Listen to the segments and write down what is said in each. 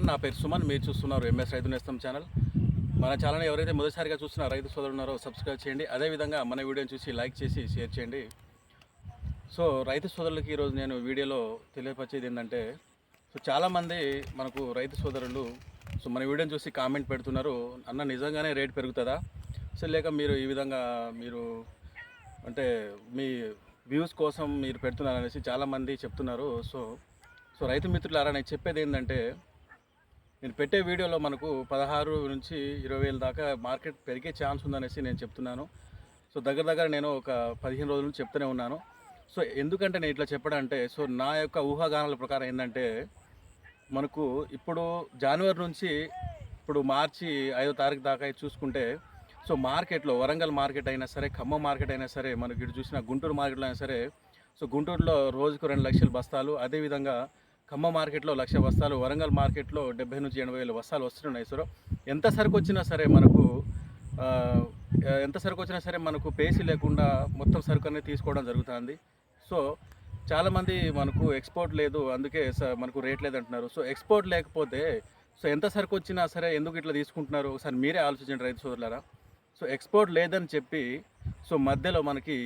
నా పేరు సుమన్. మీరు చూస్తున్నారు ఎంఎస్ రైతు నేస్తం ఛానల్. మన ఛానల్ ఎవరైతే మొదటిసారిగా చూస్తున్న రైతు సోదరులు ఉన్నారో సబ్స్క్రైబ్ చేయండి. అదేవిధంగా మన వీడియోని చూసి లైక్ చేసి షేర్ చేయండి. సో రైతు సోదరులకి ఈరోజు నేను వీడియోలో తెలియపరిచేది ఏంటంటే, చాలామంది మనకు రైతు సోదరులు మన వీడియోని చూసి కామెంట్ పెడుతున్నారు, అన్న నిజంగానే రేట్ పెరుగుతుందా, లేక మీరు ఈ విధంగా మీరు అంటే మీ వ్యూస్ కోసం మీరు పెడుతున్నారు అనేసి చాలామంది చెప్తున్నారు. సో రైతు మిత్రులారా, నేను చెప్పేది ఏంటంటే, నేను పెట్టే వీడియోలో మనకు 16 నుంచి 20 వేల దాకా మార్కెట్ పెరిగే ఛాన్స్ ఉందనేసి నేను చెప్తున్నాను. సో దగ్గర నేను ఒక 15 రోజుల నుంచి చెప్తూనే ఉన్నాను. సో ఎందుకంటే నేను ఇట్లా చెప్పడం అంటే, నా యొక్క ఊహాగానాల ప్రకారం ఏంటంటే, మనకు ఇప్పుడు జనవరి నుంచి ఇప్పుడు మార్చి 5వ తారీఖు దాకా చూసుకుంటే, మార్కెట్లో వరంగల్ మార్కెట్ అయినా సరే, ఖమ్మం మార్కెట్ అయినా సరే, మనకి ఇటు చూసిన గుంటూరు మార్కెట్లో అయినా సరే, గుంటూరులో రోజుకు 2 లక్షల బస్తాలు, అదేవిధంగా ఖమ్మం మార్కెట్లో 1,00,000 బస్తాలు, వరంగల్ మార్కెట్లో 70 నుంచి 80 వేల బస్తాలు వస్తున్నాయి. ఎంత సరుకు వచ్చినా సరే మనకు పేసి లేకుండా మొత్తం సరుకు అనేది తీసుకోవడం జరుగుతుంది. సో చాలామంది మనకు ఎక్స్పోర్ట్ లేదు, అందుకే మనకు రేట్ లేదంటున్నారు. ఎక్స్పోర్ట్ లేకపోతే ఎంత సరుకు వచ్చినా సరే ఎందుకు ఇట్లా తీసుకుంటున్నారు, ఒకసారి మీరే ఆలోచించండి రైతు సోదరులారా. ఎక్స్పోర్ట్ లేదని చెప్పి మధ్యలో మనకి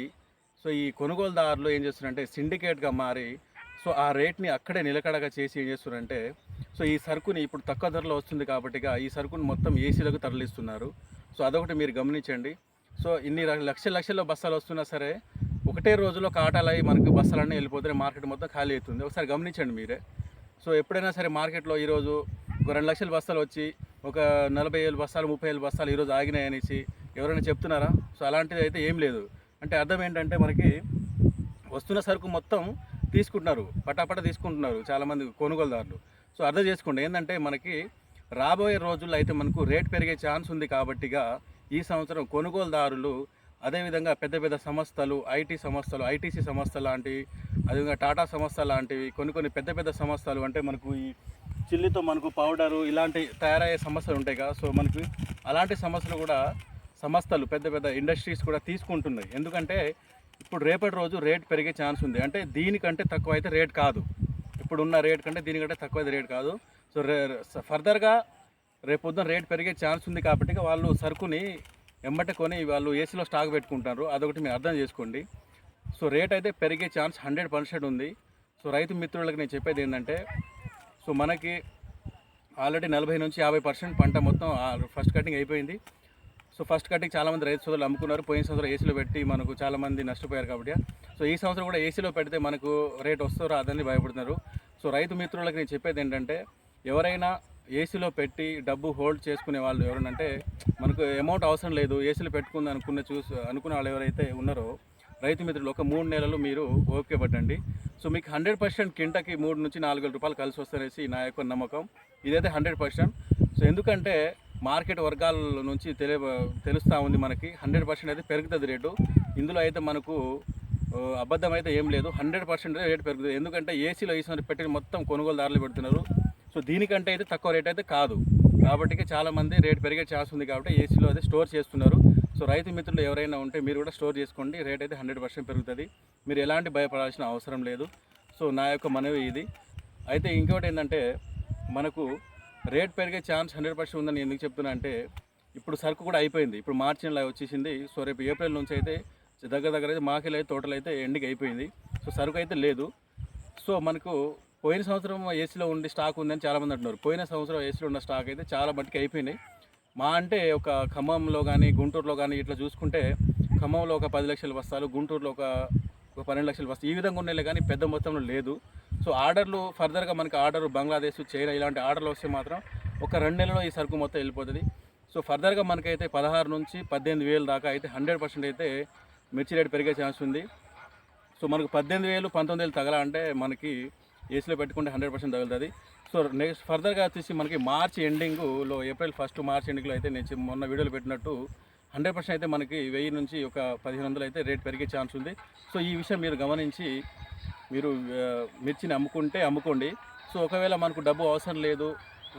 ఈ కొనుగోలుదారులు ఏం చేస్తున్నారంటే సిండికేట్గా మారి ఆ రేట్ని అక్కడే నిలకడగా చేసి ఏం చేస్తున్నారంటే, ఈ సరుకుని ఇప్పుడు తక్కువ ధరలో వస్తుంది కాబట్టి ఈ సరుకుని మొత్తం ఏసీలకు తరలిస్తున్నారు. అదొకటి మీరు గమనించండి. ఇన్ని లక్షల బస్తాలు వస్తున్నా సరే ఒకటే రోజులో కాటాలయ్యి మనకు బస్తాలన్నీ వెళ్ళిపోతే మార్కెట్ మొత్తం ఖాళీ అవుతుంది. ఒకసారి గమనించండి మీరే. ఎప్పుడైనా సరే మార్కెట్లో ఈరోజు ఒక 2 లక్షల బస్తాలు వచ్చి ఒక 40,000 బస్తాలు 30,000 బస్తాలు ఈరోజు ఆగినాయి అనేసి ఎవరైనా చెప్తున్నారా? అలాంటిది అయితే ఏం లేదు. అంటే అర్థం ఏంటంటే, మనకి వస్తున్న సరుకు మొత్తం తీసుకుంటున్నారు, పటాపట తీసుకుంటున్నారు చాలామంది కొనుగోలుదారులు. అర్థం చేసుకోండి ఏంటంటే, మనకి రాబోయే రోజుల్లో అయితే మనకు రేట్ పెరిగే ఛాన్స్ ఉంది కాబట్టిగా ఈ సంవత్సరం కొనుగోలుదారులు, అదేవిధంగా పెద్ద సంస్థలు, ఐటీసీ సంస్థ లాంటివి, అదేవిధంగా టాటా సంస్థ లాంటివి కొన్ని పెద్ద సంస్థలు, అంటే మనకు ఈ చిల్లితో మనకు పౌడరు ఇలాంటి తయారయ్యే సంస్థలు ఉంటాయి కదా. మనకి అలాంటి సంస్థలు పెద్ద ఇండస్ట్రీస్ కూడా తీసుకుంటున్నాయి. ఎందుకంటే ఇప్పుడు రేపటి రోజు రేట్ పెరిగే ఛాన్స్ ఉంది. అంటే దీనికంటే తక్కువ అయితే రేట్ కాదు, ఇప్పుడున్న రేట్ కంటే దీనికంటే తక్కువ అయితే రేట్ కాదు. ఫర్దర్గా రేపొద్దున రేట్ పెరిగే ఛాన్స్ ఉంది కాబట్టి వాళ్ళు సరుకుని ఎమ్మటే కొని వాళ్ళు ఏసీలో స్టాక్ పెట్టుకుంటారు. అదొకటి మీరు అర్థం చేసుకోండి. రేట్ అయితే పెరిగే ఛాన్స్ 100% ఉంది. రైతు మిత్రులకు నేను చెప్పేది ఏంటంటే, మనకి ఆల్రెడీ 40 నుంచి 50% పంట మొత్తం ఫస్ట్ కటింగ్ అయిపోయింది. ఫస్ట్ కటింగ్ చాలామంది రైతు సోదరులు అమ్ముకున్నారు. పోయిన సంవత్సరం ఏసీలో పెట్టి మనకు చాలామంది నష్టపోయారు కాబట్టి ఈ సంవత్సరం కూడా ఏసీలో పెడితే మనకు రేట్ వస్తారో అదని భయపడుతున్నారు. రైతు మిత్రులకు నేను చెప్పేది ఏంటంటే, ఎవరైనా ఏసీలో పెట్టి డబ్బు హోల్డ్ చేసుకునే వాళ్ళు ఎవరంటే, మనకు అమౌంట్ అవసరం లేదు, ఏసీలో పెట్టుకుంది అనుకునే వాళ్ళు ఎవరైతే ఉన్నారో రైతు మిత్రులు, ఒక 3 నెలలు మీరు ఓపిక పట్టండి. మీకు 100% కింటకి 3 నుంచి 4 వేల రూపాయలు కలిసి వస్తారనేసి నా యొక్క నమ్మకం. ఇదైతే 100%. ఎందుకంటే మార్కెట్ వర్గాల నుంచి తెలుస్తూ ఉంది మనకి 100% అయితే పెరుగుతుంది రేటు. ఇందులో అయితే మనకు అబద్ధం అయితే ఏం లేదు, 100% రేటు పెరుగుతుంది. ఎందుకంటే ఏసీలో ఈ సంవత్సరం పెట్టిన మొత్తం కొనుగోలుదారులు పెడుతున్నారు. దీనికంటే అయితే తక్కువ రేట్ అయితే కాదు కాబట్టి చాలామంది రేట్ పెరిగే ఛాన్స్ ఉంది కాబట్టి ఏసీలో అయితే స్టోర్ చేస్తున్నారు. రైతు మిత్రులు ఎవరైనా ఉంటే మీరు కూడా స్టోర్ చేసుకోండి, రేట్ అయితే 100% పెరుగుతుంది. మీరు ఎలాంటి భయపడాల్సిన అవసరం లేదు. నా యొక్క మనవి ఇది. అయితే ఇంకోటి ఏంటంటే, మనకు రేట్ పెరిగే ఛాన్స్ 100% ఉందని ఎందుకు చెప్తున్నా అంటే, ఇప్పుడు సరుకు కూడా అయిపోయింది. ఇప్పుడు మార్చి నెల వచ్చేసింది. రేపు ఏప్రిల్ నుంచి అయితే దగ్గర అయితే మాకెళ్ళి అయితే తోటలు అయితే ఎండికి అయిపోయింది. సరుకు అయితే లేదు. మనకు పోయిన సంవత్సరం ఏసీలో ఉండి స్టాక్ ఉందని చాలామంది అంటున్నారు. పోయిన సంవత్సరం ఏసీలో ఉన్న స్టాక్ అయితే చాలా మట్టుకు అయిపోయినాయి. అంటే ఒక ఖమ్మంలో కానీ గుంటూరులో కానీ ఇట్లా చూసుకుంటే, ఖమ్మంలో ఒక 10 లక్షల బస్తాలు, గుంటూరులో ఒక 12 లక్షల బస్తాలు ఈ విధంగా ఉన్నాయి, కానీ పెద్ద మొత్తంలో లేదు. ఆర్డర్లు ఫర్దర్గా మనకి బంగ్లాదేశ్, చైనా ఇలాంటి ఆర్డర్లు వస్తే మాత్రం ఒక 2 నెలల్లో ఈ సరుకు మొత్తం వెళ్ళిపోతుంది. ఫర్దర్గా మనకైతే 16 నుంచి 18 వేలు దాకా అయితే 100% అయితే మిర్చి రేటు పెరిగే ఛాన్స్ ఉంది. మనకు 18,000 19,000 తగలంటే మనకి ఏసీలో పెట్టుకుంటే 100% తగులుతుంది. నెక్స్ట్ ఫర్దర్గా వచ్చేసి మనకి మార్చి ఎండింగ్లో, ఏప్రిల్ 1 మార్చి ఎండింగ్లో అయితే నేను మొన్న వీడియోలో పెట్టినట్టు 100% అయితే మనకి 1000 నుంచి ఒక 1500 అయితే రేట్ పెరిగే ఛాన్స్ ఉంది. ఈ విషయం మీరు గమనించి మీరు మిర్చిని అమ్ముకోండి. ఒకవేళ మనకు డబ్బు అవసరం లేదు,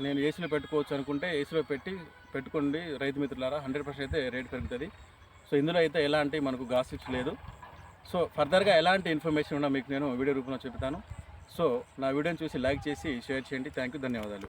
నేను ఏసీలో పెట్టుకోవచ్చు అనుకుంటే ఏసీలో పెట్టుకోండి రైతు మిత్రులారా, 100% అయితే రేట్ పెరుగుతుంది. ఇందులో అయితే ఎలాంటి మనకు గాసిప్స్ లేదు. ఫర్దర్గా ఎలాంటి ఇన్ఫర్మేషన్ ఉన్నా మీకు నేను వీడియో రూపంలో చెప్తాను. నా వీడియోని చూసి లైక్ చేసి షేర్ చేయండి. థ్యాంక్ యూ, ధన్యవాదాలు.